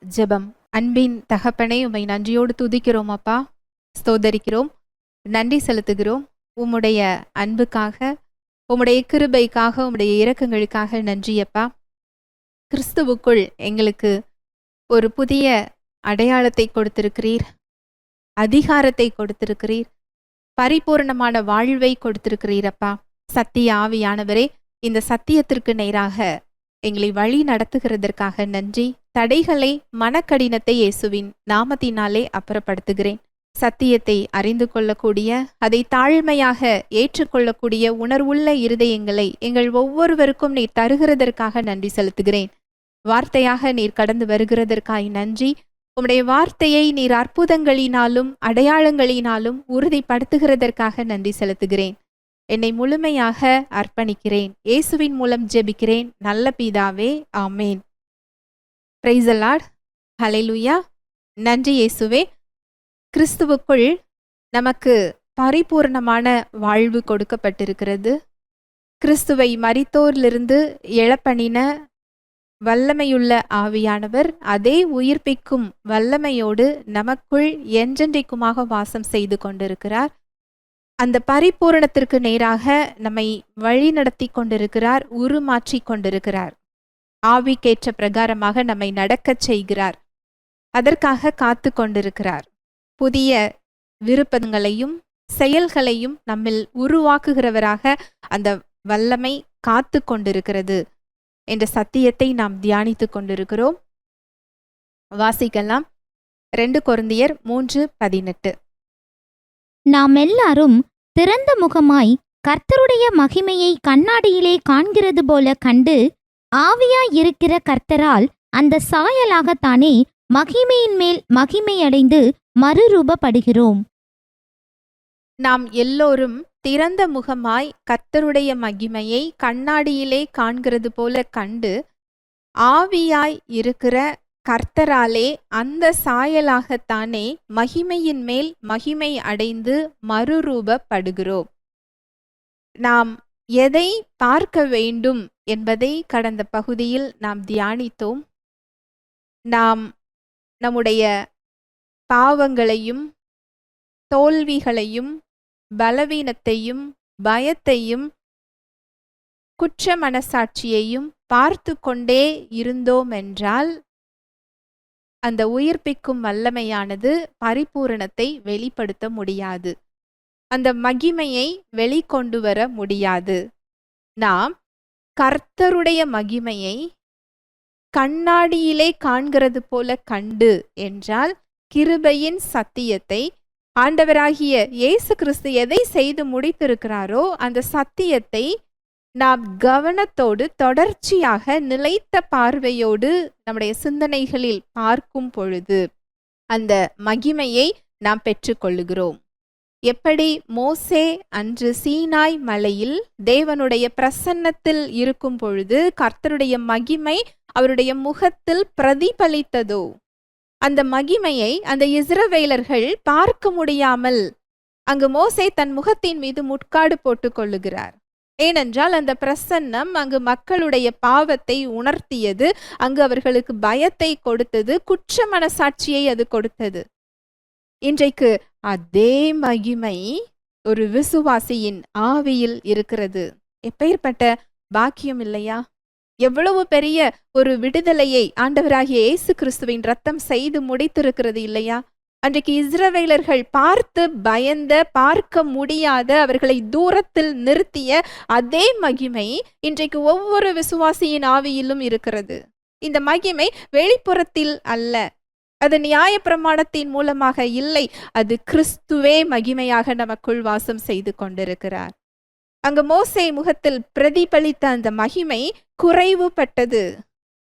ஜெபம். அன்பின் தகப்பனே, உம்மை நன்றியோடு துதிக்கிறோம் அப்பா, ஸ்தோதரிக்கிறோம், நன்றி செலுத்துகிறோம். உம்முடைய அன்புக்காக, உம்முடைய கிருபைக்காக, உம்முடைய இரக்கங்களுக்காக நன்றி அப்பா. கிறிஸ்துவுக்குள் எங்களுக்கு ஒரு புதிய அடையாளத்தை கொடுத்திருக்கிறீர், அதிகாரத்தை கொடுத்திருக்கிறீர், பரிபூர்ணமான வாழ்வை கொடுத்திருக்கிறீர் அப்பா. சத்திய ஆவியானவரே, இந்த சத்தியத்திற்கு நேராக எங்களை வழி நடத்துகிறதற்காக நன்றி. தடைகளை, மனக்கடினத்தை இயேசுவின் நாமத்தினாலே அப்புறப்படுத்துகிறேன். சத்தியத்தை அறிந்து கொள்ளக்கூடிய, அதை தாழ்மையாக ஏற்றுக்கொள்ளக்கூடிய உணர்வுள்ள இருதயங்களை எங்கள் ஒவ்வொருவருக்கும் நீர் தருகிறதற்காக நன்றி செலுத்துகிறேன். வார்த்தையாக நீர் கடந்து வருகிறதற்காய் நன்றி. உம்முடைய வார்த்தையை நீர் அற்புதங்களினாலும் அடையாளங்களினாலும் உறுதிப்படுத்துகிறதற்காக நன்றி செலுத்துகிறேன். என்னை முழுமையாக அர்ப்பணிக்கிறேன். இயேசுவின் மூலம் ஜெபிக்கிறேன் நல்ல பிதாவே, ஆமேன். Price the Lord. ஹல்லேலூயா. நன்றி இயேசுவே. கிறிஸ்துவுக்குள் நமக்கு பரிபூர்ணமான வாழ்வு கொடுக்கப்பட்டிருக்கிறது. கிறிஸ்துவை மரித்தோரிலிருந்து எழப்பண்ணின வல்லமையுள்ள ஆவியானவர் அதே உயிர்ப்பிக்கும் வல்லமையோடு நமக்குள் என்றென்றைக்குமாக வாசம் செய்து கொண்டிருக்கிறார். அந்த பரிபூரணத்திற்கு நேராக நம்மை வழி நடத்தி கொண்டிருக்கிறார், உருமாற்றி கொண்டிருக்கிறார். ஆவிக்கேற்ற பிரகாரமாக நம்மை நடக்கச் செய்கிறார். அதற்காக காத்து கொண்டிருக்கிறார். புதிய விருப்பங்களையும் செயல்களையும் நம்மில் உருவாக்குகிறவராக அந்த வல்லமை காத்து கொண்டிருக்கிறது என்ற சத்தியத்தை நாம் தியானித்து கொண்டிருக்கிறோம். வாசிக்கலாம். 2 கொரிந்தியர் 3:18. நாம் எல்லாரும் திறந்த முகமாய் கர்த்தருடைய மகிமையை கண்ணாடியிலே காண்கிறது போல கண்டு, ஆவியாயிருக்கிற கர்த்தரால் அந்த சாயலாகத்தானே மகிமையின் மேல் மகிமையடைந்து மறுரூபப்படுகிறோம். நாம் எல்லோரும் திறந்த முகமாய் கர்த்தருடைய மகிமையை கண்ணாடியிலே காண்கிறது போல கண்டு, ஆவியாய் இருக்கிற கர்த்தராலே அந்த சாயலாகத்தானே மகிமையின் மேல் மகிமை அடைந்து மறுரூபப்படுகிறோம். நாம் எதை பார்க்க வேண்டும் என்பதை கடந்த பகுதியில் நாம் தியானித்தோம். நாம் நம்முடைய பாவங்களையும் தோல்விகளையும் பலவீனத்தையும் பயத்தையும் குற்ற மனசாட்சியையும் பார்த்து கொண்டே இருந்தோம் என்றால் அந்த உயிர்ப்பிக்கும் வல்லமையானது பரிபூரணத்தை வெளிப்படுத்த முடியாது. அந்த மகிமையை வெளிக்கொண்டு வர முடியாது. நாம் கர்த்தருடைய மகிமையை கண்ணாடியிலே காண்கிறது போல கண்டு என்றால், கிருபையின் சத்தியத்தை ஆண்டவராகிய இயேசு கிறிஸ்து எதை செய்து முடித்திருக்கிறாரோ அந்த சத்தியத்தை நாம் கவனத்தோடு தொடர்ச்சியாக நிலைத்த பார்வையோடு நம்முடைய சிந்தனைகளில் பார்க்கும் பொழுது அந்த மகிமையை நாம் பெற்றுக்கொள்ளுகிறோம். எப்படி மோசே அன்று சீனாய் மலையில் தேவனுடைய பிரசன்னத்தில் இருக்கும் பொழுது கர்த்தருடைய மகிமை அவருடைய முகத்தில் பிரதிபலித்ததோ, அந்த மகிமையை அந்த இஸ்ரவேலர்கள் பார்க்க முடியாமல் அங்கு மோசே தன் முகத்தின் மீது முட்காடு போட்டுக் கொள்ளுகிறார். ஏனென்றால் அந்த பிரசன்னம் அங்கு மக்களுடைய பாவத்தை உணர்த்தியது, அங்கு அவர்களுக்கு பயத்தை கொடுத்தது, குற்ற மனசாட்சியை அது கொடுத்தது. இன்றைக்கு அதே மகிமை ஒரு விசுவாசியின் ஆவியில் இருக்கிறது. எப்பேற்பட்ட பாக்கியம் இல்லையா? எவ்வளவு பெரிய ஒரு விடுதலையை ஆண்டவராகிய இயேசு கிறிஸ்துவின் ரத்தம் செய்து முடித்திருக்கிறது இல்லையா? அன்றைக்கு இஸ்ரவேலர்கள் பார்த்து பயந்த, பார்க்க முடியாத, அவர்களை தூரத்தில் நிறுத்திய அதே மகிமை இன்றைக்கு ஒவ்வொரு விசுவாசியின் ஆவியிலும் இருக்கிறது. இந்த மகிமை வெளிப்புறத்தில் அல்ல, அது நியாயப்பிரமாணத்தின் மூலமாக இல்லை, அது கிறிஸ்துவே மகிமையாக நமக்குள் வாசம் செய்து கொண்டிருக்கிறார். அங்கு மோசே முகத்தில் பிரதிபலித்த அந்த மகிமை குறைவுபட்டது.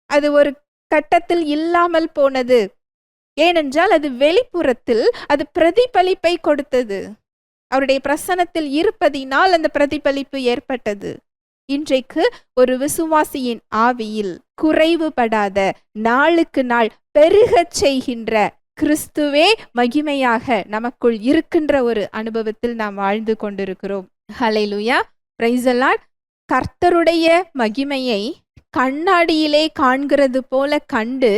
அது ஒரு கட்டத்தில் இல்லாமல் போனது. ஏனென்றால் அது வெளிப்புறத்தில் அது பிரதிபலிப்பை கொடுத்தது. அவருடைய பிரசன்னத்தில் இருப்பதினால் அந்த பிரதிபலிப்பு ஏற்பட்டது. இன்றைக்கு ஒரு விசுவாசியின் ஆவியில் குறைவுபடாத, நாளுக்கு நாள் பெருகச் செய்கின்ற கிறிஸ்துவே மகிமையாக நமக்குள் இருக்கின்ற ஒரு அனுபவத்தில் நாம் வாழ்ந்து கொண்டிருக்கிறோம். ஹல்லேலூயா. Praise the Lord. கர்த்தருடைய மகிமையை கண்ணாடியிலே காண்கிறது போல கண்டு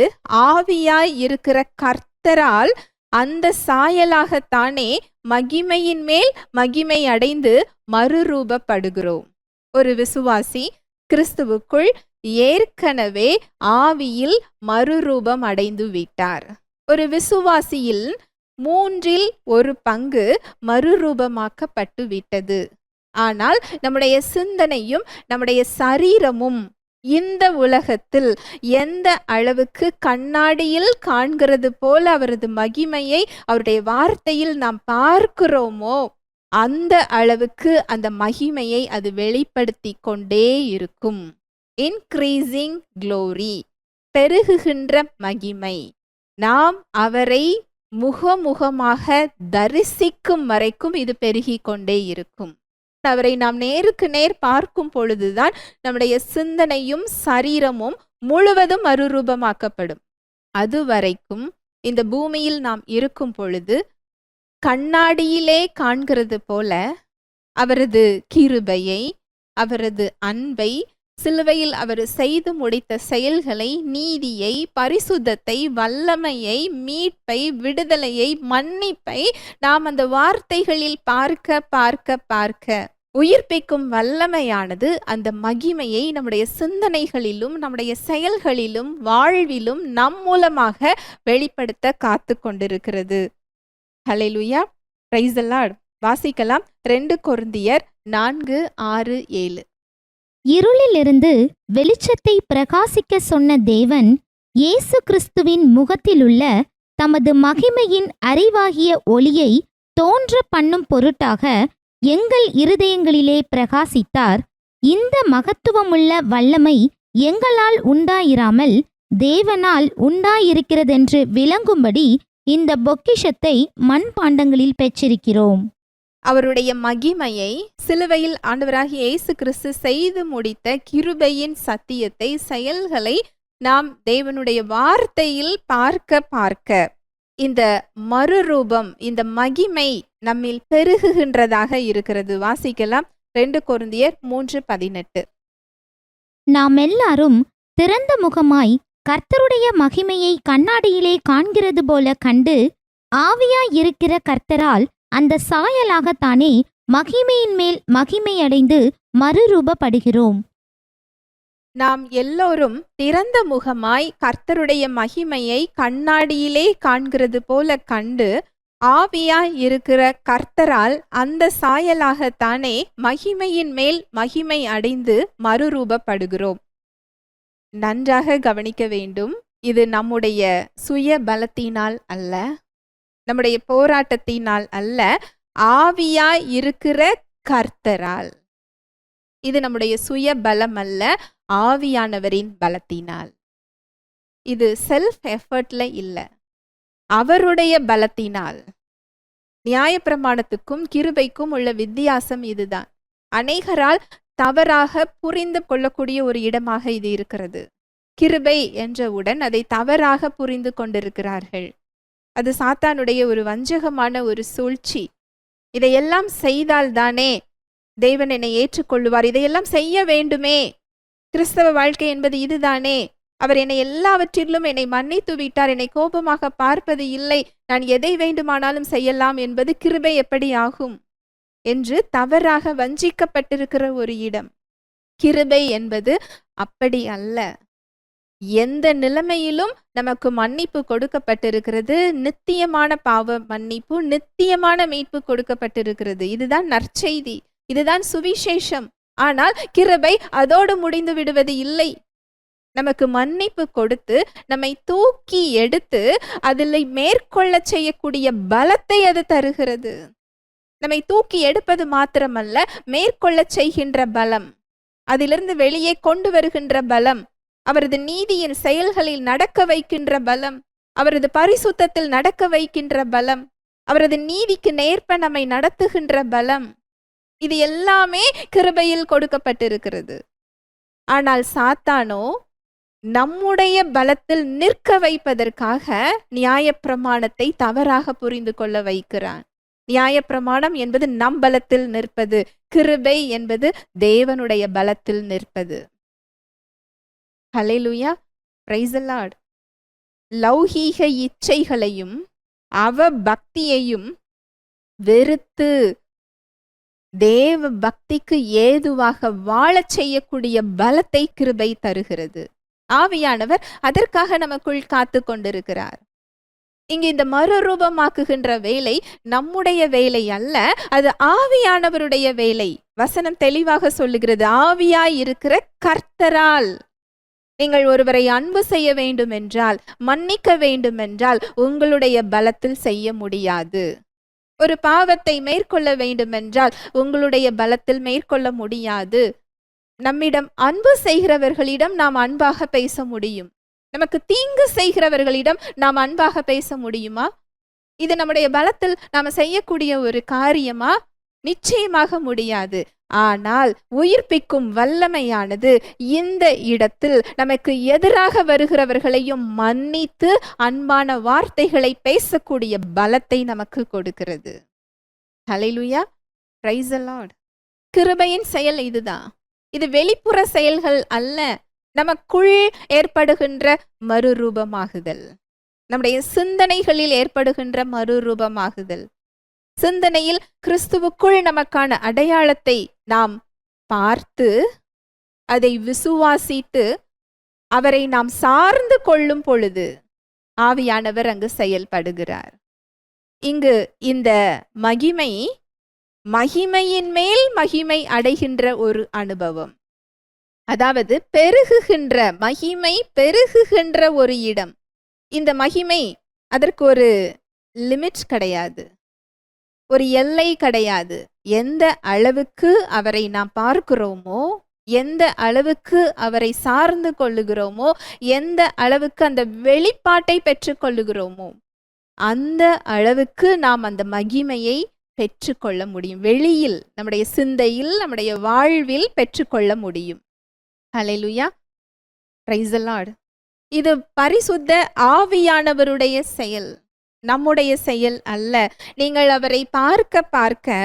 ஆவியாய் இருக்கிற கர்த்தரால் அந்த சாயலாகத்தானே மகிமையின் மேல் மகிமை அடைந்து மறுரூபப்படுகிறோம். ஒரு விசுவாசி கிறிஸ்துவுக்குள் ஏற்கனவே ஆவியில் மறுரூபம் அடைந்து விட்டார். ஒரு விசுவாசியில் 1/3 மறுரூபமாக்கப்பட்டு விட்டது. ஆனால் நம்முடைய சிந்தனையும் நம்முடைய சரீரமும் இந்த உலகத்தில் எந்த அளவுக்கு கண்ணாடியில் காண்கிறது போல அவரது மகிமையை அவருடைய வார்த்தையில் நாம் பார்க்கிறோமோ அந்த அளவுக்கு அந்த மகிமையை அது வெளிப்படுத்தி கொண்டே இருக்கும். இன்க்ரீசிங் க்ளோரி, பெருகுகின்ற மகிமை. நாம் அவரை முகமுகமாக தரிசிக்கும் வரைக்கும் இது பெருகி கொண்டே இருக்கும். அவரை நாம் நேருக்கு நேர் பார்க்கும் பொழுதுதான் நம்முடைய சிந்தனையும் சரீரமும் முழுவதும் மறுரூபமாக்கப்படும். அதுவரைக்கும் இந்த பூமியில் நாம் இருக்கும் பொழுது கண்ணாடியிலே காண்கிறது போல அவரது கிருபையை, அவரது அன்பை, சிலுவையில் அவர் செய்து முடித்த செயல்களை, நீதியை, பரிசுத்தத்தை, வல்லமையை, மீட்பை, விடுதலையை, மன்னிப்பை நாம் அந்த வார்த்தைகளில் பார்க்க பார்க்க பார்க்க உயிர்ப்பிக்கும் வல்லமையானது அந்த மகிமையை நம்முடைய சிந்தனைகளிலும் நம்முடைய செயல்களிலும் வாழ்விலும் நம் மூலமாக வெளிப்படுத்த காத்து கொண்டிருக்கிறது. ஹல்லேலூயா, பிரைஸ் தி லார்ட். வாசிக்கலாம் 2 கொரிந்தியர் 4:6-7. இருளிலிருந்து வெளிச்சத்தை பிரகாசிக்க சொன்ன தேவன் இயேசு கிறிஸ்துவின் முகத்திலுள்ள தமது மகிமையின் அறிவாகிய ஒளியை தோன்ற பண்ணும் பொருட்டாக எங்கள் இருதயங்களிலே பிரகாசித்தார். இந்த மகத்துவமுள்ள வல்லமை எங்களால் உண்டாயிராமல் தேவனால் உண்டாயிருக்கிறதென்று விளங்கும்படி இந்த பொக்கிஷத்தை மண்பாண்டங்களில் பெற்றிருக்கிறோம். அவருடைய மகிமையை, சிலுவையில் ஆண்டவராகிய இயேசு கிறிஸ்து செய்து முடித்த கிருபையின் சத்தியத்தை, செயல்களை நாம் தேவனுடைய வார்த்தையில் பார்க்க பார்க்க இந்த மறுரூபம், இந்த மகிமை நம்மில் பெருகுகின்றதாக இருக்கிறது. வாசிக்கலாம் 2 கொரிந்தியர் 3:18. நாம் எல்லாரும் திறந்த முகமாய் கர்த்தருடைய மகிமையை கண்ணாடியிலே காண்கிறது போல கண்டு ஆவியாய் இருக்கிற கர்த்தரால் அந்த சாயலாகத்தானே மகிமையின் மேல் மகிமை அடைந்து மறுரூபப்படுகிறோம். நாம் எல்லோரும் திறந்த முகமாய் கர்த்தருடைய மகிமையை கண்ணாடியிலே காண்கிறது போல கண்டு ஆவியாய் இருக்கிற கர்த்தரால் அந்த சாயலாகத்தானே மகிமையின் மேல் மகிமை அடைந்து மறுரூபப்படுகிறோம். நன்றாக கவனிக்க வேண்டும். இது நம்முடைய சுய பலத்தினால் அல்ல, நம்முடைய போராட்டத்தினால் அல்ல, ஆவியாய் இருக்கிற கர்த்தரால். இது நம்முடைய சுய பலம் அல்ல, ஆவியானவரின் பலத்தினால். இது செல்ஃப் எஃபர்ட்ல இல்ல, அவருடைய பலத்தினால். நியாயப்பிரமாணத்துக்கும் கிருபைக்கும் உள்ள வித்தியாசம் இதுதான். அநேகரால் தவறாக புரிந்து கொள்ளக்கூடிய ஒரு இடமாக இது இருக்கிறது. கிருபை என்றவுடன் அதை தவறாக புரிந்து கொண்டிருக்கிறார்கள். அது சாத்தானுடைய ஒரு வஞ்சகமான ஒரு சூழ்ச்சி. இதையெல்லாம் செய்தால்தானே தேவன் என்னை ஏற்றுக்கொள்ளுவார், இதையெல்லாம் செய்ய வேண்டுமே, கிறிஸ்தவ வாழ்க்கை என்பது இதுதானே, அவர் என்னை எல்லாவற்றிலும் என்னை மன்னித்து விட்டார், என்னை கோபமாக பார்ப்பது இல்லை, நான் எதை வேண்டுமானாலும் செய்யலாம் என்பது கிருபை எப்படி ஆகும் என்று தவறாக வஞ்சிக்கப்பட்டிருக்கிற ஒரு இடம். கிருபை என்பது அப்படி அல்ல. எந்த நிலைமையிலும் நமக்கு மன்னிப்பு கொடுக்கப்பட்டிருக்கிறது. நித்தியமான பாவ மன்னிப்பு, நித்தியமான மீட்பு கொடுக்கப்பட்டிருக்கிறது. இதுதான் நற்செய்தி, இதுதான் சுவிசேஷம். ஆனால் கிருபை அதோடு முடிந்து விடுவது இல்லை. நமக்கு மன்னிப்பு கொடுத்து நம்மை தூக்கி எடுத்து அதில் மேற்கொள்ள செய்யக்கூடிய பலத்தை அது தருகிறது. நம்மை தூக்கி எடுப்பது மாத்திரமல்ல, மேற்கொள்ள செய்கின்ற பலம், அதிலிருந்து வெளியே கொண்டு வருகின்ற பலம், அவரது நீதியின் செயல்களில் நடக்க வைக்கின்ற பலம், அவரது பரிசுத்தத்தில் நடக்க வைக்கின்ற பலம், அவரது நீதிக்கு நேர்ப்ப நம்மை நடத்துகின்ற பலம், இது எல்லாமே கிருபையில் கொடுக்கப்பட்டிருக்கிறது. ஆனால் சாத்தானோ நம்முடைய பலத்தில் நிற்க வைப்பதற்காக நியாயப்பிரமாணத்தை தவறாக புரிந்து கொள்ள வைக்கிறான். நியாயப்பிரமாணம் என்பது நம் பலத்தில் நிற்பது, கிருபை என்பது தேவனுடைய பலத்தில் நிற்பது. ஹல்லேலூயா, பிரைஸ் தி லார்ட். லௌகீக இச்சைகளையும் அவ பக்தியையும் வெறுத்து தேவ பக்திக்கு ஏதுவாக வாழச் செய்யக்கூடிய பலத்தை கிருபை தருகிறது. ஆவியானவர் அதற்காக நமக்குள் காத்து கொண்டிருக்கிறார். இங்கு இந்த மறுரூபமாக்குகின்ற வேலை நம்முடைய வேலை அல்ல, அது ஆவியானவருடைய வேலை. வசனம் தெளிவாக சொல்லுகிறது, ஆவியாய் இருக்கிற கர்த்தரால். நீங்கள் ஒருவரை அன்பு செய்ய வேண்டும் என்றால், மன்னிக்க வேண்டும் என்றால் உங்களுடைய பலத்தில் செய்ய முடியாது. ஒரு பாவத்தை மேற்கொள்ள வேண்டுமென்றால் உங்களுடைய பலத்தில் மேற்கொள்ள முடியாது. நம்மிடம் அன்பு செய்கிறவர்களிடம் நாம் அன்பாக பேச முடியும். நமக்கு தீங்கு செய்கிறவர்களிடம் நாம் அன்பாக பேச முடியுமா? இது நம்முடைய பலத்தில் நாம் செய்யக்கூடிய ஒரு காரியமா? நிச்சயமாக முடியாது. ஆனால் உயிர்ப்பிக்கும் வல்லமையானது இந்த இடத்தில் நமக்கு எதிராக வருகிறவர்களையும் மன்னித்து அன்பான வார்த்தைகளை பேசக்கூடிய பலத்தை நமக்கு கொடுக்கிறது. ஹல்லேலூயா, பிரைஸ் தி லார்ட். கிருபையின் செயல் இதுதான். இது வெளிப்புற செயல்கள் அல்ல, நமக்குள் ஏற்படுகின்ற மறுரூபமாகுதல், நம்முடைய சிந்தனைகளில் ஏற்படுகின்ற மறுரூபமாகுதல். சிந்தனையில் கிறிஸ்துவுக்குள் நமக்கான அடையாளத்தை நாம் பார்த்து அதை விசுவாசித்து அவரை நாம் சார்ந்து கொள்ளும் பொழுது ஆவியானவர் அங்கு செயல்படுகிறார். இங்கு இந்த மகிமை மகிமையின் மேல் மகிமை அடைகின்ற ஒரு அனுபவம். அதாவது பெருகுகின்ற மகிமை, பெருகுகின்ற ஒரு இடம். இந்த மகிமை, அதற்கு ஒரு லிமிட் கிடையாது, ஒரு எல்லை கிடையாது. எந்த அளவுக்கு அவரை நாம் பார்க்கிறோமோ, எந்த அளவுக்கு அவரை சார்ந்து கொள்ளுகிறோமோ, எந்த அளவுக்கு அந்த வெளிப்பாட்டை பெற்றுக்கொள்ளுகிறோமோ, அந்த அளவுக்கு நாம் அந்த மகிமையை பெற்றுக்கொள்ள முடியும். வெளியில், நம்முடைய சிந்தையில், நம்முடைய வாழ்வில் பெற்றுக்கொள்ள முடியும். ஹல்லேலூயா, பிரைஸ் தி லார்ட். இது பரிசுத்த ஆவியானவருடைய செயல், நம்முடைய செயல் அல்ல. நீங்கள் அவரை பார்க்க பார்க்க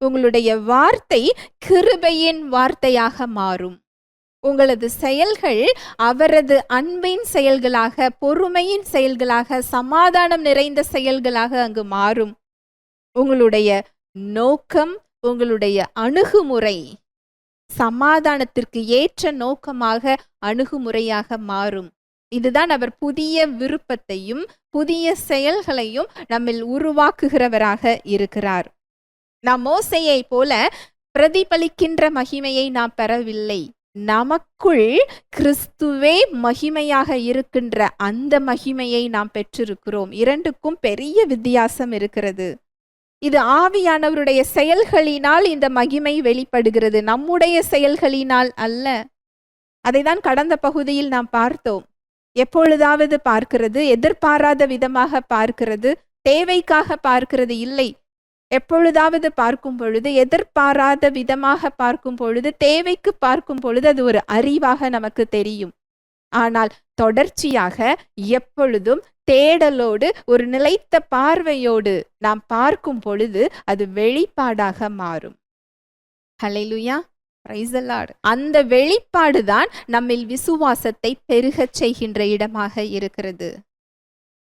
உங்களுடைய வார்த்தை கிருபையின் வார்த்தையாக மாறும். உங்களது செயல்கள் அவரது அன்பின் செயல்களாக, பொறுமையின் செயல்களாக, சமாதானம் நிறைந்த செயல்களாக அங்கு மாறும். உங்களுடைய நோக்கம், உங்களுடைய அணுகுமுறை சமாதானத்திற்கு ஏற்ற நோக்கமாக, அணுகுமுறையாக மாறும். இதுதான் அவர் புதிய விருப்பத்தையும் புதிய செயல்களையும் நம்மில் உருவாக்குகிறவராக இருக்கிறார். நாம் மோசேயை போல பிரதிபலிக்கின்ற மகிமையை நாம் பெறவில்லை. நமக்குள் கிறிஸ்துவே மகிமையாக இருக்கின்ற அந்த மகிமையை நாம் பெற்றிருக்கிறோம். இரண்டுக்கும் பெரிய வித்தியாசம் இருக்கிறது. இது ஆவியானவருடைய செயல்களினால் இந்த மகிமை வெளிப்படுகிறது, நம்முடைய செயல்களினால் அல்ல. அதைதான் கடந்த பகுதியில் நாம் பார்த்தோம். எப்பொழுதாவது பார்க்கிறது, எதிர்பாராத விதமாக பார்க்கிறது, தேவைக்காக பார்க்கிறது இல்லை. எப்பொழுதாவது பார்க்கும் பொழுது, எதிர்பாராத விதமாக பார்க்கும் பொழுது, தேவைக்கு பார்க்கும் பொழுது அது ஒரு அறிவாக நமக்கு தெரியும். ஆனால் தொடர்ச்சியாக எப்பொழுதும் தேடலோடு, ஒரு நிலைத்த பார்வையோடு நாம் பார்க்கும் பொழுது அது வெளிப்பாடாக மாறும். ஹல்லேலூயா, பிரைஸ் தி லார்ட். அந்த வெளிப்பாடுதான் நம்மில் விசுவாசத்தை பெருகச் செய்கின்ற இடமாக இருக்கிறது.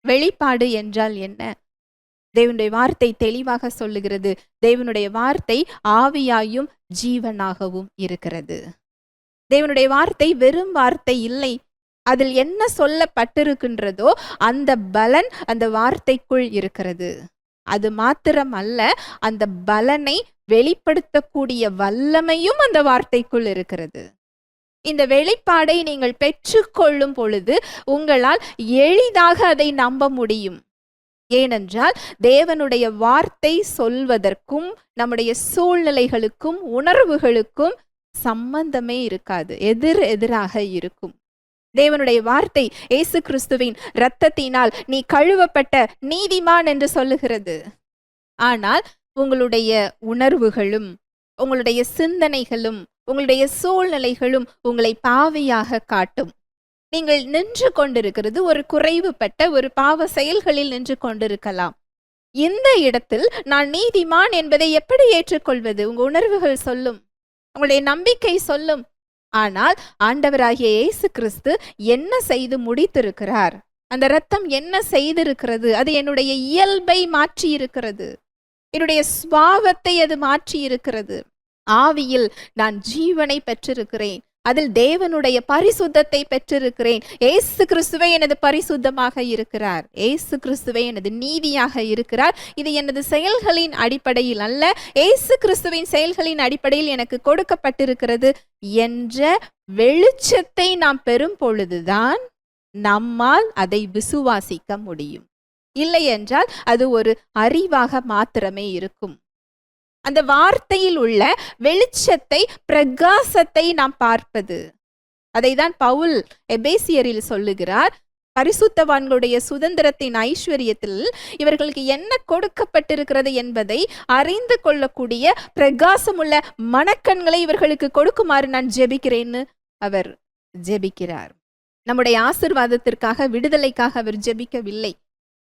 வெளிப்பாடு என்றால் என்ன? தேவனுடைய வார்த்தை தெளிவாக சொல்லுகிறது. தேவனுடைய வார்த்தை ஆவியாயும் ஜீவனாகவும் இருக்கிறது. தேவனுடைய வார்த்தை வெறும் வார்த்தை இல்லை. அதில் என்ன சொல்லப்பட்டிருக்கின்றதோ அந்த பலன் அந்த வார்த்தைக்குள் இருக்கிறது. அது மாத்திரம் அல்ல, அந்த பலனை வெளிப்படுத்தக்கூடிய வல்லமையும் அந்த வார்த்தைக்குள் இருக்கிறது. இந்த வெளிப்பாடை நீங்கள் பெற்றுக்கொள்ளும் பொழுது உங்களால் எளிதாக அதை நம்ப முடியும். ஏனென்றால் தேவனுடைய வார்த்தை சொல்வதற்கும் நம்முடைய சூழ்நிலைகளுக்கும் உணர்வுகளுக்கும் சம்பந்தமே இருக்காது, எதிராக இருக்கும். தேவனுடைய வார்த்தை இயேசு கிறிஸ்துவின் இரத்தத்தினால் நீ கழுவப்பட்ட நீதிமான் என்று சொல்லுகிறது. ஆனால் உங்களுடைய உணர்வுகளும், உங்களுடைய சிந்தனைகளும், உங்களுடைய சூழ்நிலைகளும் உங்களை பாவியாக காட்டும். நீங்கள் நின்று கொண்டிருக்கிறது ஒரு குறைவுபட்ட ஒரு பாவ செயல்களில் நின்று கொண்டிருக்கலாம். இந்த இடத்தில் நான் நீதிமான் என்பதை எப்படி ஏற்றுக்கொள்வது? உங்க உணர்வுகள் சொல்லும், உங்களுடைய நம்பிக்கை சொல்லும். ஆனால் ஆண்டவராகிய இயேசு கிறிஸ்து என்ன செய்து முடித்திருக்கிறார்? அந்த இரத்தம் என்ன செய்திருக்கிறது? அது என்னுடைய இயல்பை மாற்றி இருக்கிறது. என்னுடைய சுபாவத்தை அது மாற்றி இருக்கிறது. ஆவியில் நான் ஜீவனை பெற்றிருக்கிறேன். அதில் தேவனுடைய பரிசுத்தத்தை பெற்றிருக்கிறேன். ஏசு கிறிஸ்துவே எனது பரிசுத்தமாக இருக்கிறார். ஏசு கிறிஸ்துவே எனது நீதியாக இருக்கிறார். இது எனது செயல்களின் அடிப்படையில் அல்ல, ஏசு கிறிஸ்துவின் செயல்களின் அடிப்படையில் எனக்கு கொடுக்கப்பட்டிருக்கிறது என்ற வெளிச்சத்தை நாம் பெறும் பொழுதுதான் நம்மால் அதை விசுவாசிக்க முடியும். இல்லை என்றால் அது ஒரு அறிவாக மாத்திரமே இருக்கும். அந்த வார்த்தையில் உள்ள வெளிச்சத்தை, பிரகாசத்தை நாம் பார்ப்பது. அதை தான் பவுல் எபேசியரில் சொல்லுகிறார். பரிசுத்தவான்களுடைய சுதந்திரத்தின் ஐஸ்வர்யத்தில் இவர்களுக்கு என்ன கொடுக்கப்பட்டிருக்கிறது என்பதை அறிந்து கொள்ளக்கூடிய பிரகாசமுள்ள மனக்கண்களை இவர்களுக்கு கொடுக்குமாறு நான் ஜெபிக்கிறேன்னு அவர் ஜெபிக்கிறார். நம்முடைய ஆசீர்வாதத்திற்காக, விடுதலைக்காக அவர் ஜெபிக்கவில்லை.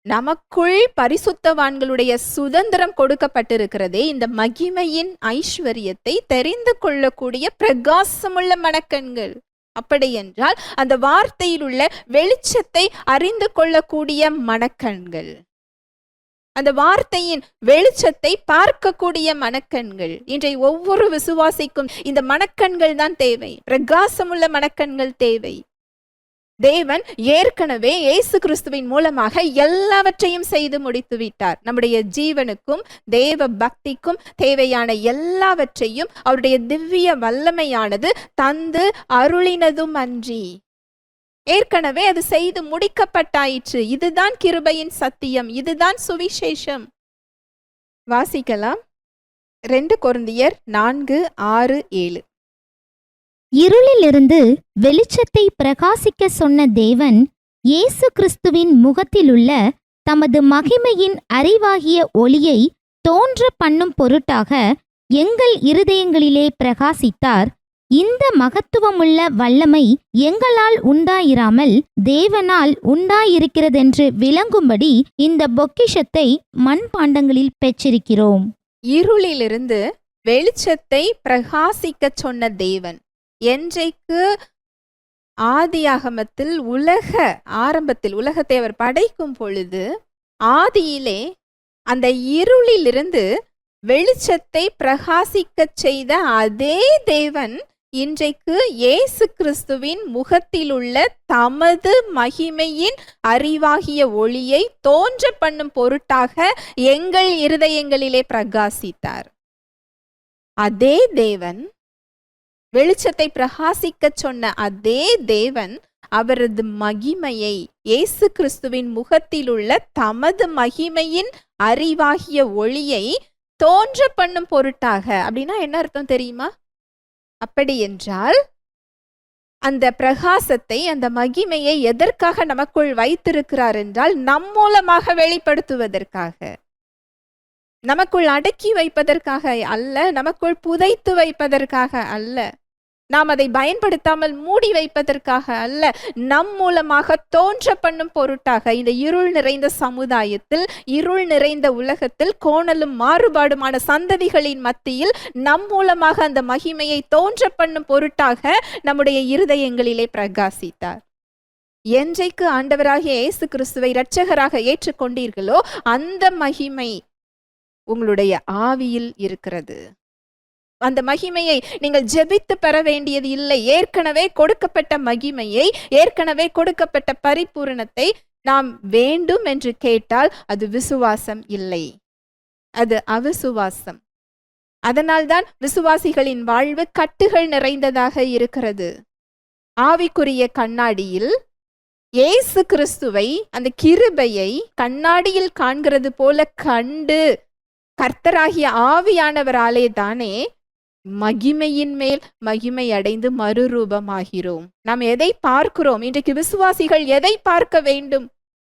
நமக்குள் பரிசுத்தவான்களுடைய சுதந்திரம் கொடுக்கப்பட்டிருக்கிறதே, இந்த மகிமையின் ஐஸ்வர்யத்தை தெரிந்து கொள்ளக்கூடிய பிரகாசமுள்ள மனக்கண்கள். அப்படி என்றால் அந்த வார்த்தையில் உள்ள வெளிச்சத்தை அறிந்து கொள்ளக்கூடிய மனக்கண்கள், அந்த வார்த்தையின் வெளிச்சத்தை பார்க்கக்கூடிய மனக்கண்கள். இன்றைய ஒவ்வொரு விசுவாசிக்கும் இந்த மனக்கண்கள் தான் தேவை, பிரகாசமுள்ள மனக்கண்கள் தேவை. தேவன் ஏற்கனவே இயேசு கிறிஸ்துவின் மூலமாக எல்லாவற்றையும் செய்து முடித்து விட்டார். நம்முடைய ஜீவனுக்கும் தேவ பக்திக்கும் தேவையான எல்லாவற்றையும் அவருடைய திவ்ய வல்லமையானது தந்து அருளினதும் அன்றி ஏற்கனவே அது செய்து முடிக்கப்பட்டாயிற்று. இதுதான் கிருபையின் சத்தியம், இதுதான் சுவிசேஷம். வாசிக்கலாம். 2 கொரிந்தியர் 4:6-7. இருளிலிருந்து வெளிச்சத்தை பிரகாசிக்க சொன்ன தேவன் இயேசு கிறிஸ்துவின் முகத்திலுள்ள தமது மகிமையின் அறிவாகிய ஒளியை தோன்ற பண்ணும் பொருட்டாக எங்கள் இருதயங்களிலே பிரகாசித்தார். இந்த மகத்துவமுள்ள வல்லமை எங்களால் உண்டாயிராமல் தேவனால் உண்டாயிருக்கிறதென்று விளங்கும்படி இந்த பொக்கிஷத்தை மண்பாண்டங்களில் பெற்றிருக்கிறோம். இருளிலிருந்து வெளிச்சத்தை பிரகாசிக்க சொன்ன தேவன் என்றைக்கு ஆதியாகமத்தில் ஆரம்பத்தில் உலகத்தை அவர் படைக்கும் பொழுது ஆதியிலே அந்த இருளிலிருந்து வெளிச்சத்தை பிரகாசிக்க செய்த அதே தேவன் இன்றைக்கு இயேசு கிறிஸ்துவின் முகத்திலுள்ள தமது மகிமையின் அறிவாகிய ஒளியை தோன்ற பண்ணும் பொருட்டாக எங்கள் இருதயங்களிலே பிரகாசித்தார். அதே தேவன், வெளிச்சத்தை பிரகாசிக்க சொன்ன அதே தேவன் அவரது மகிமையை, இயேசு கிறிஸ்துவின் முகத்திலுள்ள தமது மகிமையின் அறிவாகிய ஒளியை தோன்ற பண்ணும் பொருட்டாக. அப்படின்னா என்ன அர்த்தம் தெரியுமா? அப்படி என்றால் அந்த பிரகாசத்தை, அந்த மகிமையை எதற்காக நமக்குள் வைத்திருக்கிறார் என்றால் நம் மூலமாக வெளிப்படுத்துவதற்காக, நமக்குள் அடக்கி வைப்பதற்காக அல்ல, நமக்குள் புதைத்து வைப்பதற்காக அல்ல, நாம் அதை பயன்படுத்தாமல் மூடி வைப்பதற்காக அல்ல, நம் மூலமாக தோன்ற பண்ணும் பொருட்டாக. இந்த இருள் நிறைந்த சமுதாயத்தில், இருள் நிறைந்த உலகத்தில், கோணலும் மாறுபாடுமான சந்ததிகளின் மத்தியில் நம் மூலமாக அந்த மகிமையை தோன்ற பண்ணும் பொருட்டாக நம்முடைய இருதயங்களிலே பிரகாசித்தார். என்றைக்கு ஆண்டவராகிய இயேசு கிறிஸ்துவை இரட்சகராக ஏற்றுக்கொண்டீர்களோ அந்த மகிமை உங்களுடைய ஆவியில் இருக்கிறது. அந்த மகிமையை நீங்கள் ஜெபித்து பெற வேண்டியது இல்லை. ஏற்கனவே கொடுக்கப்பட்ட மகிமையை, ஏற்கனவே கொடுக்கப்பட்ட பரிபூரணத்தை நாம் வேண்டும் என்று கேட்டால் அது விசுவாசம் இல்லை, அது அவிசுவாசம். அதனால்தான் விசுவாசிகளின் வாழ்வு கட்டுகள் நிறைந்ததாக இருக்கிறது. ஆவிக்குரிய கண்ணாடியில் இயேசு கிறிஸ்துவை, அந்த கிருபையை கண்ணாடியில் காண்கிறது போல கண்டு கர்த்தராகிய ஆவியானவராலே தானே மகிமையின் மேல் மகிமை அடைந்து மறுரூபமாகிறோம். நாம் எதை பார்க்கிறோம்? இன்றைக்கு விசுவாசிகள் எதை பார்க்க வேண்டும்?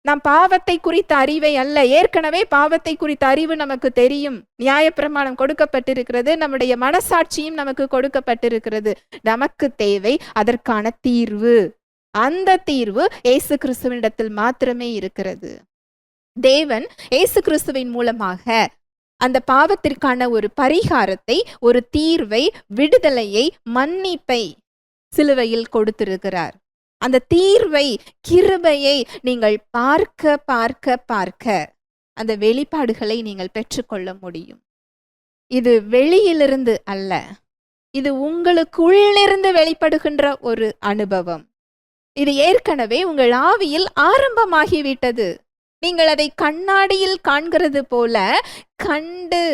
நாம் பாவத்தை குறித்த அறிவை அல்ல. ஏற்கனவே பாவத்தை குறித்த அறிவு நமக்கு தெரியும். நியாயப்பிரமாணம் கொடுக்கப்பட்டிருக்கிறது, நம்முடைய மனசாட்சியும் நமக்கு கொடுக்கப்பட்டிருக்கிறது. நமக்கு தேவை அதற்கான தீர்வு. அந்த தீர்வு இயேசு கிறிஸ்துவினிடத்தில் மாத்திரமே இருக்கிறது. தேவன் இயேசு கிறிஸ்துவின் மூலமாக அந்த பாவத்திற்கான ஒரு பரிகாரத்தை, ஒரு தீர்வை, விடுதலையை, மன்னிப்பை சிலுவையில் கொடுத்திருக்கிறார். அந்த தீர்வை, கிருபையை நீங்கள் பார்க்க பார்க்க பார்க்க அந்த வெளிப்பாடுகளை நீங்கள் பெற்றுக்கொள்ள முடியும். இது வெளியிலிருந்து அல்ல, இது உங்களுக்குள்ளிருந்து வெளிப்படுகின்ற ஒரு அனுபவம். இது ஏற்கனவே உங்கள் ஆவியில் ஆரம்பமாகிவிட்டது. நீங்கள் அதை கண்ணாடியில் காண்கிறது போல கண்டு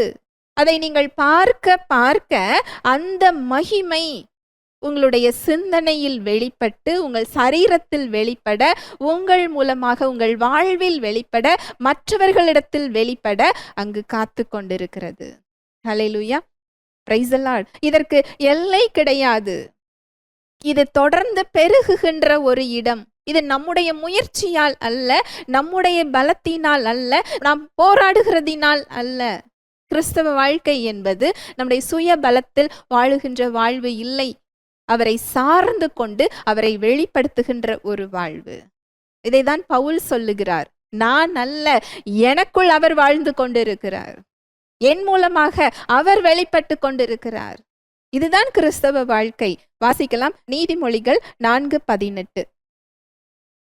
அதை நீங்கள் பார்க்க பார்க்க அந்த மகிமை உங்களுடைய சிந்தனையில் வெளிப்பட்டு, உங்கள் சரீரத்தில் வெளிப்பட, உங்கள் மூலமாக உங்கள் வாழ்வில் வெளிப்பட, மற்றவர்களிடத்தில் வெளிப்பட அங்கு காத்து கொண்டிருக்கிறது. ஹல்லேலூயா, பிரைஸ் தி லார்ட். இதற்கு எல்லை கிடையாது. இது தொடர்ந்து பெருகுகின்ற ஒரு இடம். இது நம்முடைய முயற்சியால் அல்ல, நம்முடைய பலத்தினால் அல்ல, நாம் போராடுகிறதினால் அல்ல. கிறிஸ்தவ வாழ்க்கை என்பது நம்முடைய சுய பலத்தில் வாழுகின்ற வாழ்வு இல்லை. அவரை சார்ந்து கொண்டு அவரை வெளிப்படுத்துகின்ற ஒரு வாழ்வு. இதைதான் பவுல் சொல்லுகிறார். நான் அல்ல, எனக்குள் அவர் வாழ்ந்து கொண்டிருக்கிறார், என் மூலமாக அவர் வெளிப்பட்டு கொண்டிருக்கிறார். இதுதான் கிறிஸ்தவ வாழ்க்கை. வாசிக்கலாம் நீதிமொழிகள் 4:18.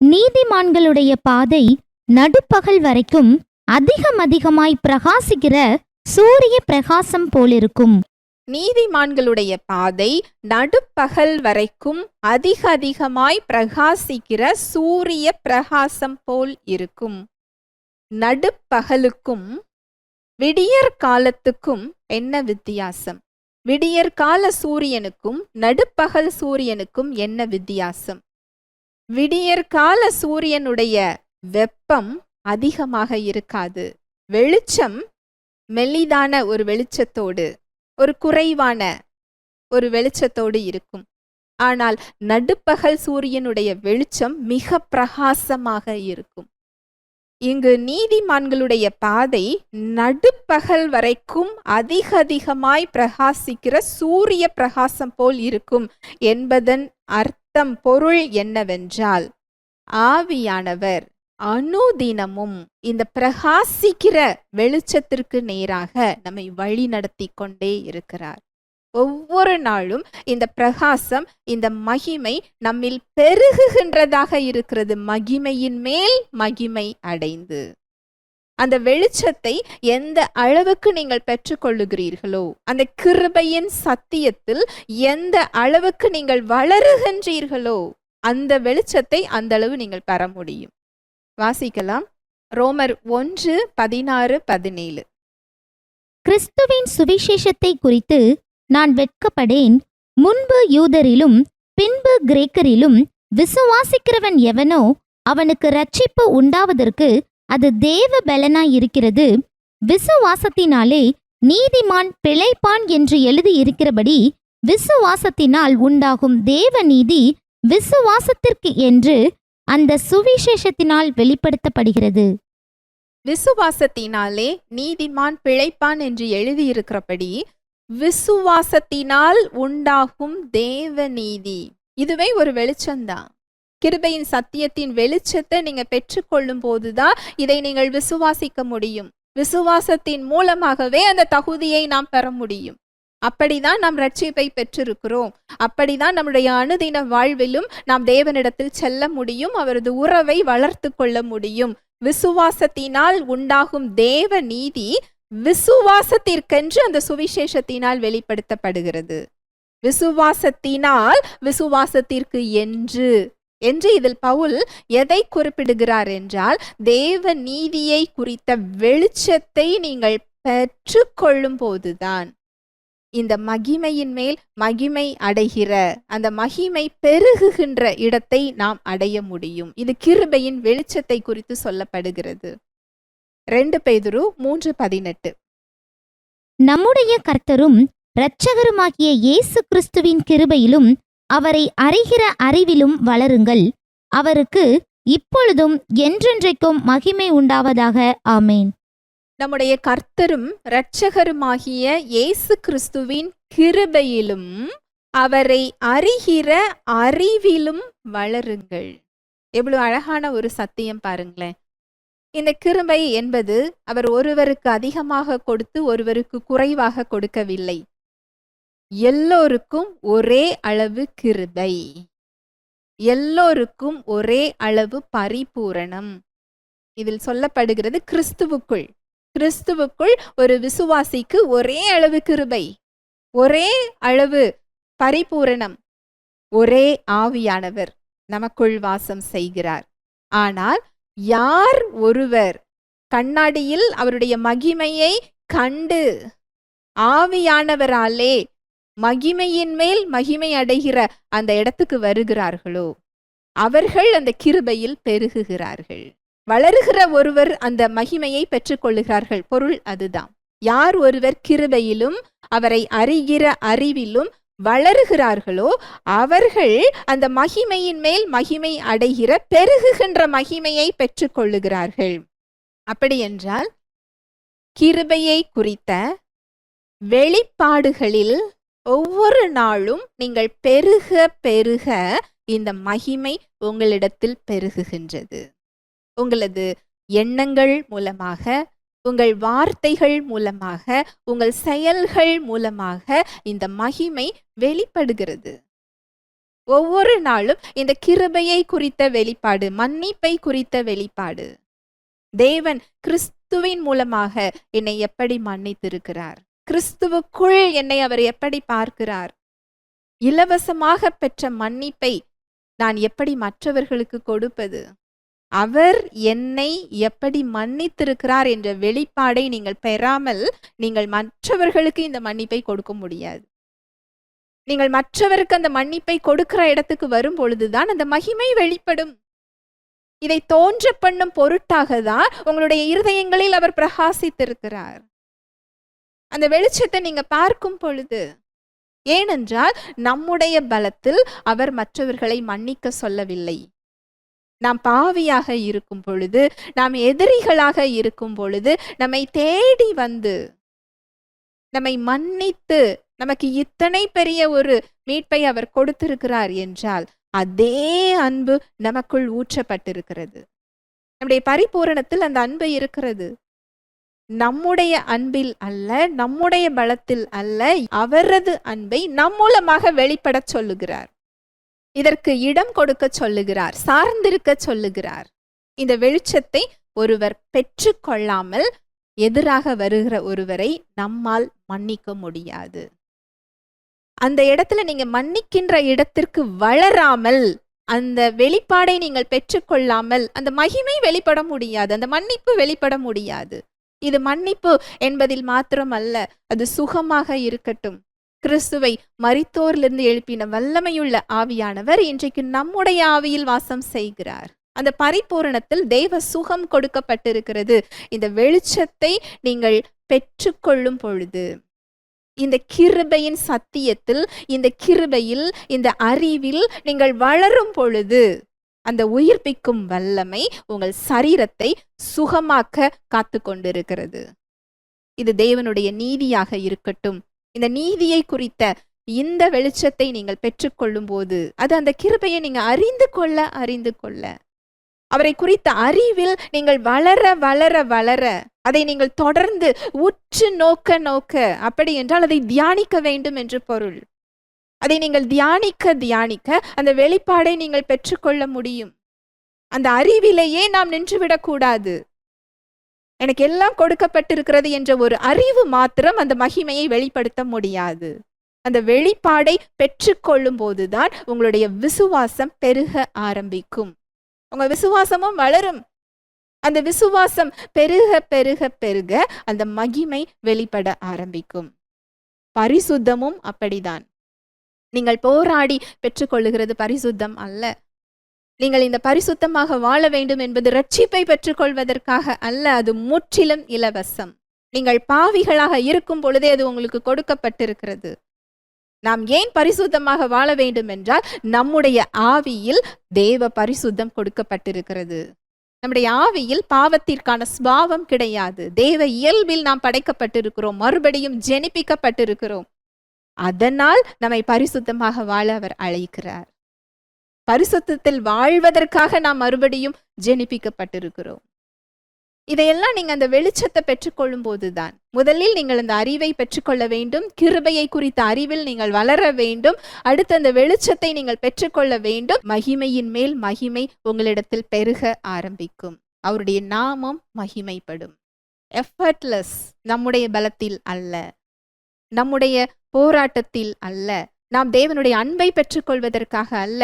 நீதிமான்களுடைய பாதை நடுப்பகல் வரைக்கும் அதிகமாய் பிரகாசிக்கிற சூரிய பிரகாசம் போலிருக்கும். நீதிமான்களுடைய பாதை நடுப்பகல் வரைக்கும் அதிகமாய் பிரகாசிக்கிற சூரிய பிரகாசம் போல் இருக்கும். நடுப்பகலுக்கும் விடியற் காலத்துக்கும் என்ன வித்தியாசம்? விடியற்கால சூரியனுக்கும் நடுப்பகல் சூரியனுக்கும் என்ன வித்தியாசம்? விடியற்கால சூரியனுடைய வெப்பம் அதிகமாக இருக்காது. வெளிச்சம் மெல்லிதான ஒரு வெளிச்சத்தோடு, ஒரு குறைவான ஒரு வெளிச்சத்தோடு இருக்கும். ஆனால் நடுப்பகல் சூரியனுடைய வெளிச்சம் மிக பிரகாசமாக இருக்கும். இங்கு நீதிமான்களுடைய பாதை நடுப்பகல் வரைக்கும் அதிகமாய் பிரகாசிக்கிற சூரிய பிரகாசம் போல் இருக்கும் என்பதன் அர்த்தம், பொருள் என்னவென்றால், ஆவியானவர் அனுதினமும் இந்த பிரகாசிக்கிற வெளிச்சத்திற்கு நேராக நம்மை வழி நடத்தி கொண்டே இருக்கிறார். ஒவ்வொரு நாளும் இந்த பிரகாசம், இந்த மகிமை நம்மில் பெருகுகின்றதாக இருக்கிறது. மகிமையின் மேல் மகிமை அடைந்து அந்த வெளிச்சத்தை எந்த அளவுக்கு நீங்கள் பெற்றுக்கொள்ளுகிறீர்களோ, அந்த கிருபையின் சத்தியத்தில் எந்த அளவுக்கு நீங்கள் வளருகின்றீர்களோ, அந்த வெளிச்சத்தை அந்த அளவு நீங்கள் பெற முடியும். வாசிக்கலாம் ரோமர் 1:16-17. கிறிஸ்துவின் சுவிசேஷத்தை குறித்து நான் வெட்கப்படேன். முன்பு யூதரிலும் பின்பு கிரேக்கரிலும் விசுவாசிக்கிறவன் எவனோ அவனுக்கு இரட்சிப்பு உண்டாவதற்கு அது தேவ பலனாயிருக்கிறது. விசுவாசத்தினாலே நீதிமான் பிழைப்பான் என்று எழுதியிருக்கிறபடி விசுவாசத்தினால் உண்டாகும் தேவ நீதி விசுவாசத்திற்கு என்று அந்த சுவிசேஷத்தினால் வெளிப்படுத்தப்படுகிறது. விசுவாசத்தினாலே நீதிமான் பிழைப்பான் என்று எழுதியிருக்கிறபடி விசுவாசத்தினால் உண்டாகும் தேவ நீதி. இதுவே ஒரு வெளிச்சம்தான். கிருபையின் சத்தியத்தின் வெளிச்சத்தை நீங்க பெற்றுக்கொள்ளும் போதுதான் இதை நீங்கள் விசுவாசிக்க முடியும். விசுவாசத்தின் மூலமாகவே அந்த தகுதியை நாம் பெற முடியும். அப்படிதான் நாம் ரட்சிப்பை பெற்றிருக்கிறோம். அப்படிதான் நம்முடைய அனுதின வாழ்விலும் நாம் தேவனிடத்தில் செல்ல முடியும், அவரது உறவை வளர்த்து கொள்ள முடியும். விசுவாசத்தினால் உண்டாகும் தேவ நீதி விசுவாசத்திற்கென்று அந்த சுவிசேஷத்தினால் வெளிப்படுத்தப்படுகிறது. விசுவாசத்தினால் விசுவாசத்திற்கு என்று இதில் பவுல் எதை குறிப்பிடுகிறார் என்றால், தேவ நீதியை குறித்த வெளிச்சத்தை நீங்கள் பெற்றுக்கொள்ளும் போதுதான் இந்த மகிமையின் மேல் மகிமை அடைகிற, அந்த மகிமை பெருகுகின்ற இடத்தை நாம் அடைய முடியும். இது கிருபையின் வெளிச்சத்தை குறித்து சொல்லப்படுகிறது. 2 பேதுரு 3:18. நம்முடைய கர்த்தரும் இரட்சகருமாகிய இயேசு கிறிஸ்துவின் கிருபையிலும் அவரை அறிகிற அறிவிலும் வளருங்கள். அவருக்கு இப்பொழுதும் என்றென்றைக்கும் மகிமை உண்டாவதாக. ஆமேன். நம்முடைய கர்த்தரும் இரட்சகருமாகிய இயேசு கிறிஸ்துவின் கிருபையிலும் அவரை அறிகிற அறிவிலும் வளருங்கள். எவ்வளவு அழகான ஒரு சத்தியம் பாருங்களேன். இந்த கிருபை என்பது அவர் ஒருவருக்கு அதிகமாக கொடுத்து ஒருவருக்கு குறைவாக கொடுக்கவில்லை. எல்லோருக்கும் ஒரே அளவு கிருபை, எல்லோருக்கும் ஒரே அளவு பரிபூரணம். இதில் சொல்லப்படுகிறது கிறிஸ்துவுக்குள். கிறிஸ்துவுக்குள் ஒரு விசுவாசிக்கு ஒரே அளவு கிருபை, ஒரே அளவு பரிபூரணம். ஒரே ஆவியானவர் நமக்குள் வாசம் செய்கிறார். ஆனால் யார் ஒருவர் கண்ணாடியில் அவருடைய மகிமையை கண்டு ஆவியானவராலே மகிமையின் மேல் மகிமை அடைகிற அந்த இடத்துக்கு வருகிறார்களோ அவர்கள் அந்த கிருபையில் பெருகுகிறார்கள். வளருகிற ஒருவர் அந்த மகிமையை பெற்றுக்கொள்ளுகிறார்கள். பொருள் அதுதான். யார் ஒருவர் கிருபையிலும் அவரை அறிகிற அறிவிலும் வளருகிறார்களோ அவர்கள் அந்த மகிமையின் மேல் மகிமை அடைகிற பெருகுகின்ற மகிமையை பெற்றுக்கொள்ளுகிறார்கள். அப்படி என்றால் கிருபையை குறித்த வெளிப்பாடுகளில் ஒவ்வொரு நாளும் நீங்கள் பெருக பெருக இந்த மகிமை உங்களிடத்தில் பெருகுகின்றது. உங்களது எண்ணங்கள் மூலமாக, உங்கள் வார்த்தைகள் மூலமாக, உங்கள் செயல்கள் மூலமாக இந்த மகிமை வெளிப்படுகிறது. ஒவ்வொரு நாளும் இந்த கிருபையை குறித்த வெளிப்பாடு, மன்னிப்பை குறித்த வெளிப்பாடு. தேவன் கிறிஸ்துவின் மூலமாக என்னை எப்படி மன்னித்திருக்கிறார், கிறிஸ்துவுக்குள் என்னை அவர் எப்படி பார்க்கிறார், இலவசமாக பெற்ற மன்னிப்பை நான் எப்படி மற்றவர்களுக்கு கொடுப்பது, அவர் என்னை எப்படி மன்னித்திருக்கிறார் என்ற வெளிப்பாடை நீங்கள் பெறாமல் நீங்கள் மற்றவர்களுக்கு இந்த மன்னிப்பை கொடுக்க முடியாது. நீங்கள் மற்றவருக்கு அந்த மன்னிப்பை கொடுக்கிற இடத்துக்கு வரும் பொழுதுதான் அந்த மகிமை வெளிப்படும். இதை தோன்ற பண்ணும் பொருட்டாக தான் உங்களுடைய இருதயங்களில் அவர் பிரகாசித்திருக்கிறார். அந்த வெளிச்சத்தை நீங்க பார்க்கும் பொழுது, ஏனென்றால் நம்முடைய பலத்தில் அவர் மற்றவர்களை மன்னிக்க சொல்லவில்லை. நாம் பாவியாக இருக்கும் பொழுது, நாம் எதிரிகளாக இருக்கும் பொழுது நம்மை தேடி வந்து நம்மை மன்னித்து நமக்கு இத்தனை பெரிய ஒரு மீட்பை அவர் கொடுத்திருக்கிறார் என்றால் அதே அன்பு நமக்குள் ஊற்றப்பட்டிருக்கிறது. நம்முடைய பரிபூரணத்தில் அந்த அன்பு இருக்கிறது. நம்முடைய அன்பில் அல்ல, நம்முடைய பலத்தில் அல்ல, அவரது அன்பை நம் மூலமாக வெளிப்பட சொல்லுகிறார். இதற்கு இடம் கொடுக்க சொல்லுகிறார், சார்ந்திருக்க சொல்லுகிறார். இந்த வெளிச்சத்தை ஒருவர் பெற்று கொள்ளாமல் எதிராக வருகிற ஒருவரை நம்மால் மன்னிக்க முடியாது. அந்த இடத்துல நீங்க மன்னிக்கின்ற இடத்திற்கு வளராமல், அந்த வெளிப்பாடை நீங்கள் பெற்றுக்கொள்ளாமல் அந்த மகிமை வெளிப்பட முடியாது, அந்த மன்னிப்பு வெளிப்பட முடியாது. இது மன்னிப்பு என்பதில் மாத்திரம் அல்ல, அது சுகமாக இருக்கட்டும். கிறிஸ்துவை மரித்தோரிலிருந்து எழுப்பின வல்லமையுள்ள ஆவியானவர் இன்றைக்கு நம்முடைய ஆவியில் வாசம் செய்கிறார். அந்த பரிபூரணத்தில் தெய்வ சுகம் கொடுக்கப்பட்டிருக்கிறது. இந்த வெளிச்சத்தை நீங்கள் பெற்றுக்கொள்ளும் பொழுது, இந்த கிருபையின் சத்தியத்தில், இந்த கிருபையில், இந்த அறிவில் நீங்கள் வளரும் பொழுது அந்த உயிர்ப்பிக்கும் வல்லமை உங்கள் சரீரத்தை சுகமாக்க காத்து கொண்டிருக்கிறது. இது தேவனுடைய நீதியாக இருக்கட்டும். இந்த நீதியை குறித்த இந்த வெளிச்சத்தை நீங்கள் பெற்றுக்கொள்ளும் போது, அது அந்த கிருபையை நீங்க அறிந்து கொள்ள அவரை குறித்த அறிவில் நீங்கள் வளர வளர வளர, அதை நீங்கள் தொடர்ந்து உற்று நோக்க அப்படி என்றால் அதை தியானிக்க வேண்டும் என்று பொருள். அதை நீங்கள் தியானிக்க அந்த வெளிப்பாடை நீங்கள் பெற்றுக்கொள்ள முடியும். அந்த அறிவிலேயே நாம் நின்றுவிடக்கூடாது. எனக்கு எல்லாம் கொடுக்கப்பட்டிருக்கிறது என்ற ஒரு அறிவு மாத்திரம் அந்த மகிமையை வெளிப்படுத்த முடியாது. அந்த வெளிப்பாடை பெற்றுக்கொள்ளும் போதுதான் உங்களுடைய விசுவாசம் பெருக ஆரம்பிக்கும். உங்க விசுவாசமும் வளரும். அந்த விசுவாசம் பெருக பெருக பெருக அந்த மகிமை வெளிப்பட ஆரம்பிக்கும். பரிசுத்தமும் அப்படிதான். நீங்கள் போராடி பெற்றுக்கொள்ளுகிறது பரிசுத்தம் அல்ல. நீங்கள் இந்த பரிசுத்தமாக வாழ வேண்டும் என்பது ரட்சிப்பை பெற்றுக்கொள்வதற்காக அல்ல, அது முற்றிலும் இலவசம். நீங்கள் பாவிகளாக இருக்கும் பொழுதே அது உங்களுக்கு கொடுக்கப்பட்டிருக்கிறது. நாம் ஏன் பரிசுத்தமாக வாழ வேண்டும் என்றால் நம்முடைய ஆவியில் தேவ பரிசுத்தம் கொடுக்கப்பட்டிருக்கிறது. நம்முடைய ஆவியில் பாவத்திற்கான சுபாவம் கிடையாது. தேவ இயல்பில் நாம் படைக்கப்பட்டிருக்கிறோம், மறுபடியும் ஜெனிப்பிக்கப்பட்டிருக்கிறோம். அதனால் நம்மை பரிசுத்தமாக வாழ அவர் அழைக்கிறார். பரிசுத்தத்தில் வாழ்வதற்காக நாம் மறுபடியும் ஜெனிப்பிக்கப்பட்டிருக்கிறோம். இதையெல்லாம் நீங்க அந்த வெளிச்சத்தை பெற்றுக்கொள்ளும் போதுதான், முதலில் நீங்கள் அந்த அறிவை பெற்றுக்கொள்ள வேண்டும், கிருபையை குறித்த அறிவில் நீங்கள் வளர வேண்டும், அடுத்து அந்த வெளிச்சத்தை நீங்கள் பெற்றுக்கொள்ள வேண்டும். மகிமையின் மேல் மகிமை உங்களிடத்தில் பெருக ஆரம்பிக்கும், அவருடைய நாமம் மகிமைப்படும். எஃபர்ட்லெஸ், நம்முடைய பலத்தில் அல்ல, நம்முடைய போராட்டத்தில் அல்ல, நாம் தேவனுடைய அன்பை பெற்றுக்கொள்வதற்காக அல்ல,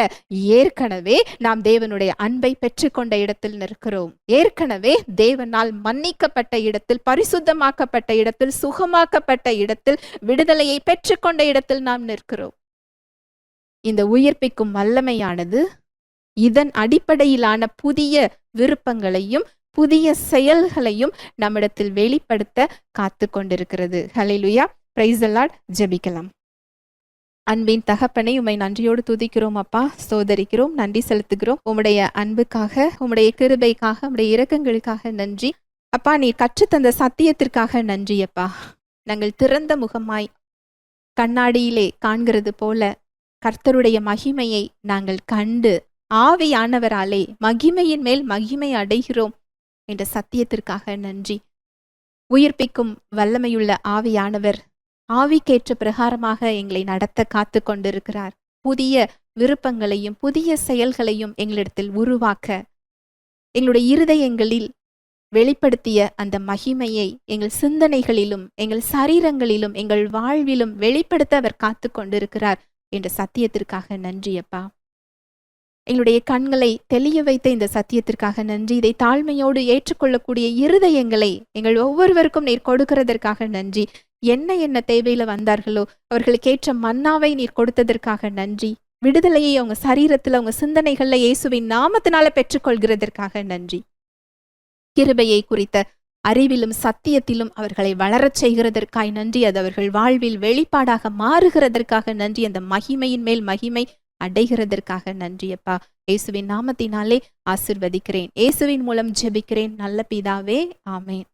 ஏற்கனவே நாம் தேவனுடைய அன்பை பெற்றுக்கொண்ட இடத்தில் நிற்கிறோம். ஏற்கனவே தேவனால் மன்னிக்கப்பட்ட இடத்தில், பரிசுத்தமாக்கப்பட்ட இடத்தில், சுகமாக்கப்பட்ட இடத்தில், விடுதலையை பெற்றுக்கொண்ட இடத்தில் நாம் நிற்கிறோம். இந்த உயிர்ப்பிக்கும் வல்லமையானது இதன் அடிப்படையிலான புதிய விருப்பங்களையும் புதிய செயல்களையும் நம்மிடத்தில் வெளிப்படுத்த காத்து கொண்டிருக்கிறது. ஹல்லேலூயா, பிரைஸ் தி லார்ட். ஜெபிக்கலாம். அன்பின் தகப்பனை, உம்மை நன்றியோடு துதிக்கிறோம் அப்பா, ஸ்தோத்தரிக்கிறோம், நன்றி செலுத்துகிறோம். உம்முடைய அன்புக்காக, உம்முடைய கிருபைக்காக, உம்முடைய இரக்கங்களுக்காக நன்றி அப்பா. நீர் கற்றுத்தந்த சத்தியத்திற்காக நன்றி அப்பா. நாங்கள் திறந்த முகமாய் கண்ணாடியிலே காண்கிறது போல கர்த்தருடைய மகிமையை நாங்கள் கண்டு ஆவியானவராலே மகிமையின் மேல் மகிமை அடைகிறோம் என்ற சத்தியத்திற்காக நன்றி. உயிர்ப்பிக்கும் வல்லமையுள்ள ஆவியானவர் ஆவிக்கேற்ற பிரகாரமாக எங்களை நடத்த காத்து கொண்டிருக்கிறார். புதிய விருப்பங்களையும் புதிய செயல்களையும் எங்களிடத்தில் உருவாக்க, எங்களுடைய இருதயங்களில் வெளிப்படுத்திய அந்த மகிமையை எங்கள் சிந்தனைகளிலும் எங்கள் சரீரங்களிலும் எங்கள் வாழ்விலும் வெளிப்படுத்த அவர் காத்து கொண்டிருக்கிறார் என்ற சத்தியத்திற்காக நன்றி அப்பா. எங்களுடைய கண்களை தெளிய வைத்த இந்த சத்தியத்திற்காக நன்றி. இதை தாழ்மையோடு ஏற்றுக்கொள்ளக்கூடிய இருதயங்களை எங்கள் ஒவ்வொருவருக்கும் நீர் கொடுக்கிறதற்காக நன்றி. என்ன தேவையில வந்தார்களோ அவர்களுக்கேற்ற மன்னாவை நீர் கொடுத்ததற்காக நன்றி. விடுதலையை அவங்க சரீரத்துல, அவங்க சிந்தனைகள்ல இயேசுவின் நாமத்தினால பெற்றுக்கொள்கிறதற்காக நன்றி. கிருபையை குறித்த அறிவிலும் சத்தியத்திலும் அவர்களை வளரச் செய்கிறதற்காய் நன்றி. அது அவர்கள் வாழ்வில் வெளிப்பாடாக மாறுகிறதற்காக நன்றி. அந்த மகிமையின் மேல் மகிமை அடைகிறதற்காக நன்றி அப்பா. இயேசுவின் நாமத்தினாலே ஆசீர்வதிக்கிறேன். இயேசுவின் மூலம் ஜெபிக்கிறேன் நல்ல பிதாவே, ஆமென்.